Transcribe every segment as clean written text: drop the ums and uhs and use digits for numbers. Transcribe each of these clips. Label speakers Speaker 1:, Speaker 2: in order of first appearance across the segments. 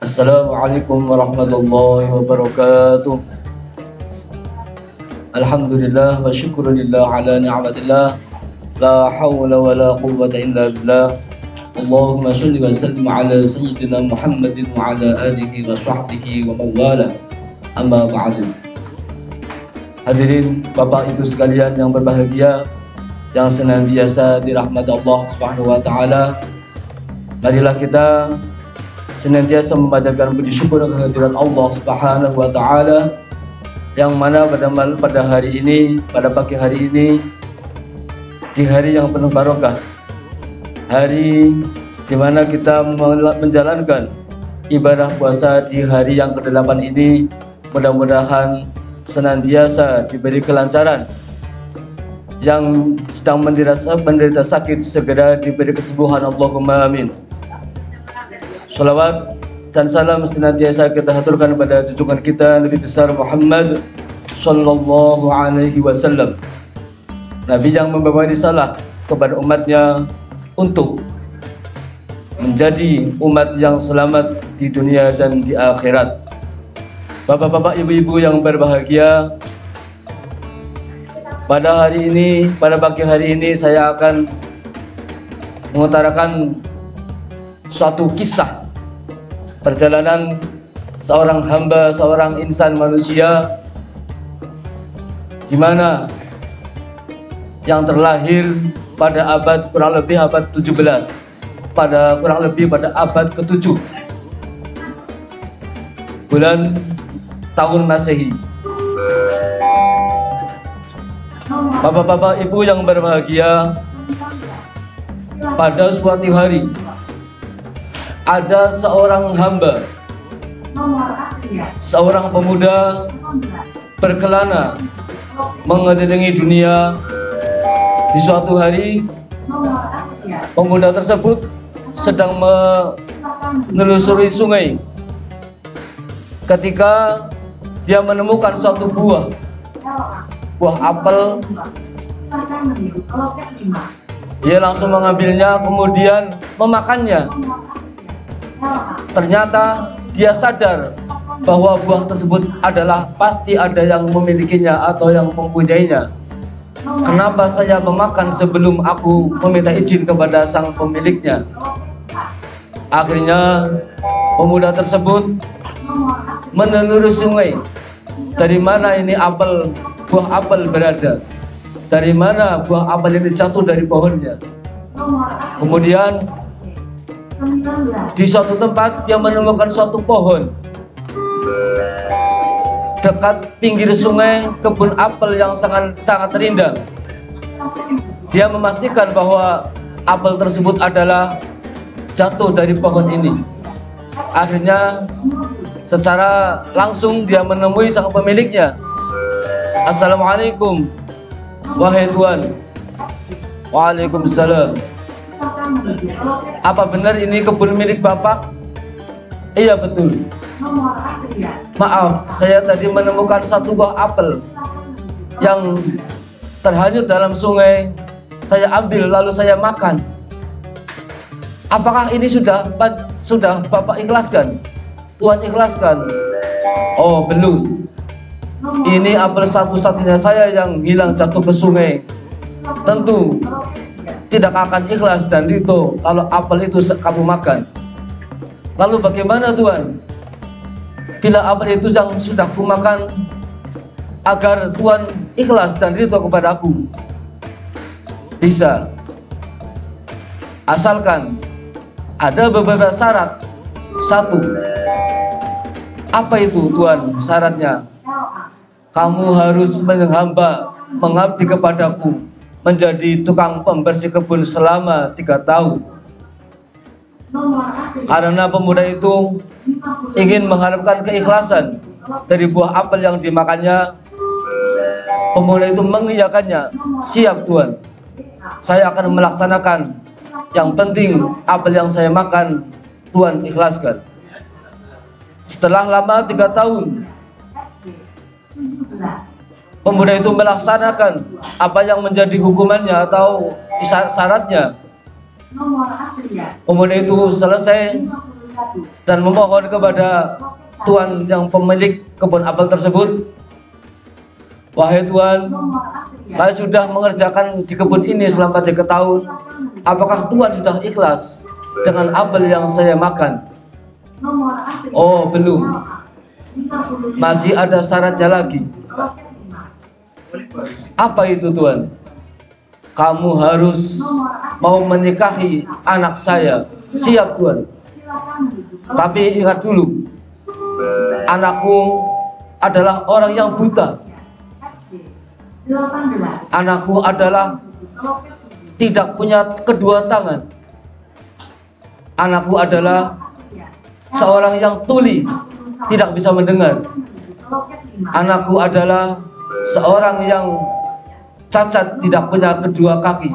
Speaker 1: Assalamualaikum warahmatullahi wabarakatuh. Alhamdulillah wa syukurillah ala ni'matillah. La hawla wa la quwwata illa billah. Allahumma sholli wa sallim ala sayyidina Muhammadin wa ala alihi wa sahbihi wa mawala. Amma ba'du. Hadirin Bapak Ibu sekalian yang berbahagia, yang senantiasa dirahmati Allah Subhanahu wa taala. Marilah kita senantiasa memanjatkan puji syukur kehadirat Allah Subhanahu wa taala, yang mana pada hari ini, pada pagi hari ini, di hari yang penuh barokah, hari di mana kita menjalankan ibadah puasa di hari yang ke-8 ini, mudah-mudahan senantiasa diberi kelancaran. Yang sedang menderita sakit segera diberi kesembuhan, Allahumma amin. Salawat dan salam senantiasa kita haturkan pada junjungan kita Nabi besar Muhammad sallallahu alaihi wasallam, Nabi yang membawa risalah kepada umatnya untuk menjadi umat yang selamat di dunia dan di akhirat. Bapak-bapak, ibu-ibu yang berbahagia, pada hari ini, pada pagi hari ini saya akan mengutarakan suatu kisah perjalanan seorang hamba, seorang insan manusia, di mana yang terlahir pada abad kurang lebih abad 17, pada abad ke-7, bulan tahun Masehi. Bapak-bapak, ibu yang berbahagia, pada suatu hari ada seorang hamba, seorang pemuda berkelana mengelilingi dunia. Di suatu hari, pemuda tersebut sedang menelusuri sungai ketika dia menemukan suatu buah apel. Dia langsung mengambilnya, kemudian memakannya. Ternyata dia sadar bahwa buah tersebut adalah pasti ada yang memilikinya atau yang mempunyainya. Kenapa saya memakan sebelum aku meminta izin kepada sang pemiliknya? Akhirnya pemuda tersebut menelusuri sungai. Dari mana ini buah apel berada? Dari mana buah apel ini jatuh dari pohonnya? Kemudian di suatu tempat dia menemukan suatu pohon dekat pinggir sungai, kebun apel yang sangat rindang. Dia memastikan bahwa apel tersebut adalah jatuh dari pohon ini. Akhirnya secara langsung dia menemui sang pemiliknya. Assalamualaikum, wahai tuan. Waalaikumsalam. Apa benar ini kebun milik Bapak? Iya, betul. Maaf, saya tadi menemukan satu buah apel yang terhanyut dalam sungai. Saya ambil lalu saya makan. Apakah ini sudah Bapak ikhlaskan? Tuhan ikhlaskan? Oh, belum. Ini apel satu-satunya saya yang hilang jatuh ke sungai. Tentu tidak akan ikhlas dan ridho kalau apel itu kamu makan. Lalu bagaimana Tuhan? Bila apel itu yang sudah kumakan, agar Tuhan ikhlas dan ridho kepada aku? Bisa, asalkan ada beberapa syarat. Satu, apa itu Tuhan syaratnya? Kamu harus mengabdi kepadaku, menjadi tukang pembersih kebun selama 3 tahun. Karena pemuda itu ingin mengharapkan keikhlasan dari buah apel yang dimakannya, pemuda itu mengiyakannya. Siap Tuhan, saya akan melaksanakan. Yang penting apel yang saya makan Tuhan ikhlaskan. Setelah lama 3 tahun, pemuda itu melaksanakan apa yang menjadi hukumannya atau syaratnya. Pemuda itu selesai dan memohon kepada Tuhan yang pemilik kebun apel tersebut, wahai Tuhan, saya sudah mengerjakan di kebun ini selama 3 tahun. Apakah Tuhan sudah ikhlas dengan apel yang saya makan? Oh, belum. Masih ada syaratnya lagi. Apa itu, Tuhan? Kamu harus mau menikahi anak saya. Siap, Tuhan. Tapi ingat dulu, anakku adalah orang yang buta. Anakku adalah tidak punya kedua tangan. Anakku adalah seorang yang tuli, tidak bisa mendengar. Anakku adalah seorang yang cacat, tidak punya kedua kaki.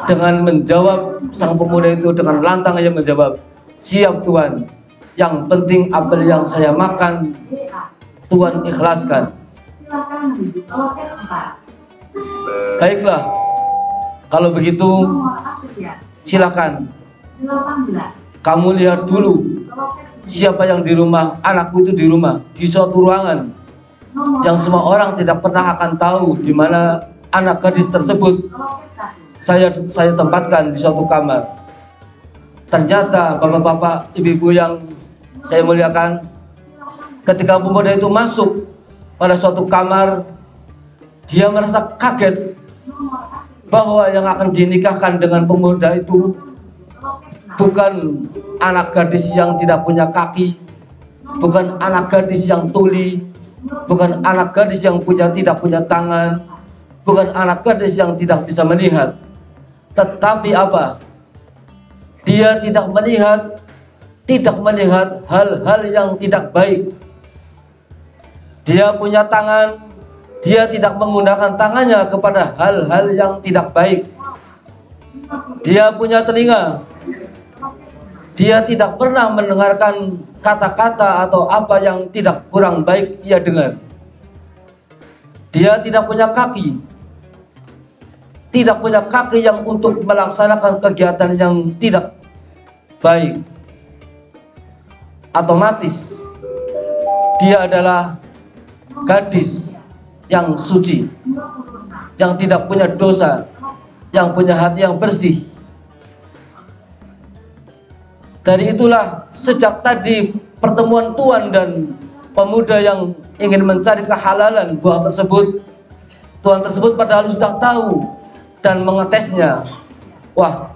Speaker 1: Dengan menjawab, sang pemuda itu dengan lantang aja menjawab, siap Tuhan. Yang penting apel yang saya makan Tuhan ikhlaskan. Baiklah, kalau begitu silakan. Kamu lihat dulu siapa yang di rumah. Anakku itu di rumah, di suatu ruangan yang semua orang tidak pernah akan tahu di mana anak gadis tersebut. Saya tempatkan di suatu kamar. Ternyata bapak-bapak, ibu-ibu yang saya muliakan, ketika pemuda itu masuk pada suatu kamar, dia merasa kaget bahwa yang akan dinikahkan dengan pemuda itu bukan anak gadis yang tidak punya kaki, bukan anak gadis yang tuli, bukan anak gadis yang tidak punya tangan, bukan anak gadis yang tidak bisa melihat. Tetapi apa? Dia tidak melihat hal-hal yang tidak baik. Dia punya tangan, dia tidak menggunakan tangannya kepada hal-hal yang tidak baik. Dia punya telinga, dia tidak pernah mendengarkan kata-kata atau apa yang tidak kurang baik ia dengar. Dia tidak punya kaki, tidak punya kaki yang untuk melaksanakan kegiatan yang tidak baik. Otomatis dia adalah gadis yang suci, yang tidak punya dosa, yang punya hati yang bersih. Dari itulah sejak tadi pertemuan Tuhan dan pemuda yang ingin mencari kehalalan buah tersebut, Tuhan tersebut padahal sudah tahu dan mengetesnya. Wah,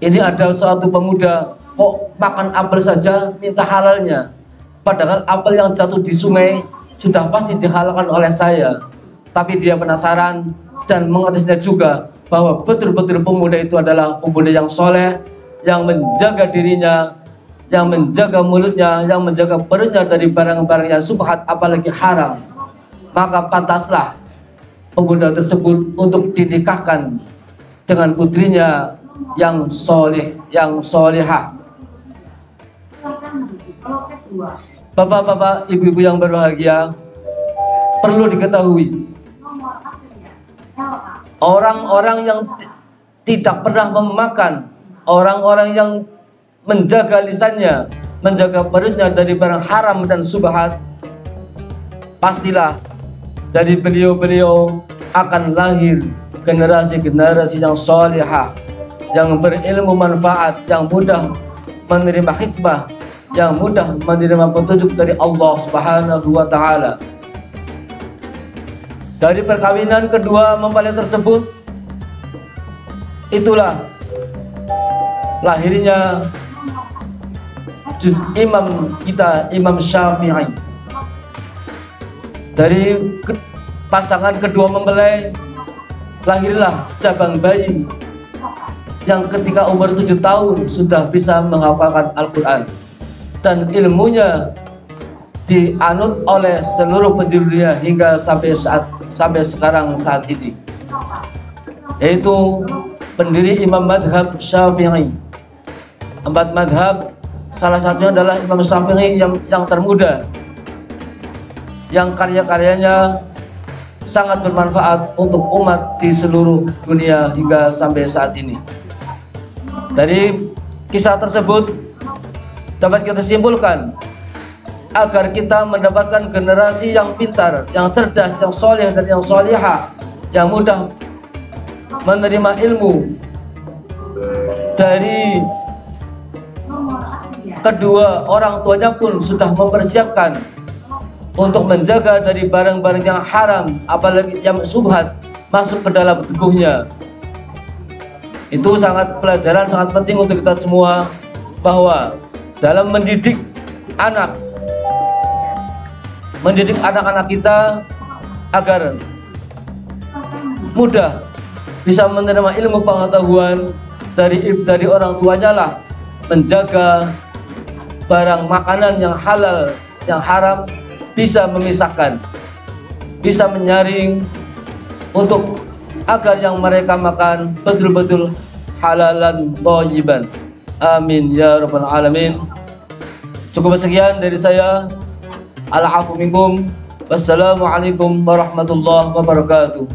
Speaker 1: ini adalah suatu pemuda kok makan apel saja minta halalnya, padahal apel yang jatuh di sungai sudah pasti dihalalkan oleh saya. Tapi dia penasaran dan mengetesnya juga bahwa betul-betul pemuda itu adalah pemuda yang soleh, yang menjaga dirinya, yang menjaga mulutnya, yang menjaga perutnya dari barang-barang yang subhat apalagi haram. Maka pantaslah pemuda tersebut untuk dinikahkan dengan putrinya yang soleh, yang solehah. Bapak-bapak, ibu-ibu yang berbahagia, perlu diketahui, orang-orang yang tidak pernah memakan, orang-orang yang menjaga lisannya, menjaga perutnya dari barang haram dan subhat, pastilah dari beliau-beliau akan lahir generasi-generasi yang solehah, yang berilmu manfaat, yang mudah menerima hikmah, yang mudah menerima petunjuk dari Allah Subhanahu wa Ta'ala. Dari perkawinan kedua mempelai tersebut, itulah lahirnya imam kita, Imam Syafi'i. Dari pasangan kedua mempelai lahirlah cabang bayi yang ketika umur 7 tahun sudah bisa menghafalkan Al-Quran dan ilmunya dianut oleh seluruh penjuru dunia hingga sampai sekarang saat ini, yaitu pendiri Imam Madhab Syafi'i. 4 madhab, salah satunya adalah Imam Syafi'i yang termuda, yang karya-karyanya sangat bermanfaat untuk umat di seluruh dunia hingga sampai saat ini. Dari kisah tersebut dapat kita simpulkan agar kita mendapatkan generasi yang pintar, yang cerdas, yang soleh dan yang solihah, yang mudah menerima ilmu dari kedua orang tuanya pun sudah mempersiapkan untuk menjaga dari barang-barang yang haram, apalagi yang subhat masuk ke dalam tubuhnya. Itu sangat pelajaran sangat penting untuk kita semua, bahwa dalam mendidik anak-anak kita agar mudah bisa menerima ilmu pengetahuan dari orang tuanya lah, menjaga barang makanan yang halal, yang haram, bisa memisahkan, bisa menyaring untuk agar yang mereka makan betul-betul halalan thayyiban. Amin ya rabbal alamin. Cukup sekian dari saya. Al-afu minkum. Wassalamualaikum warahmatullahi wabarakatuh.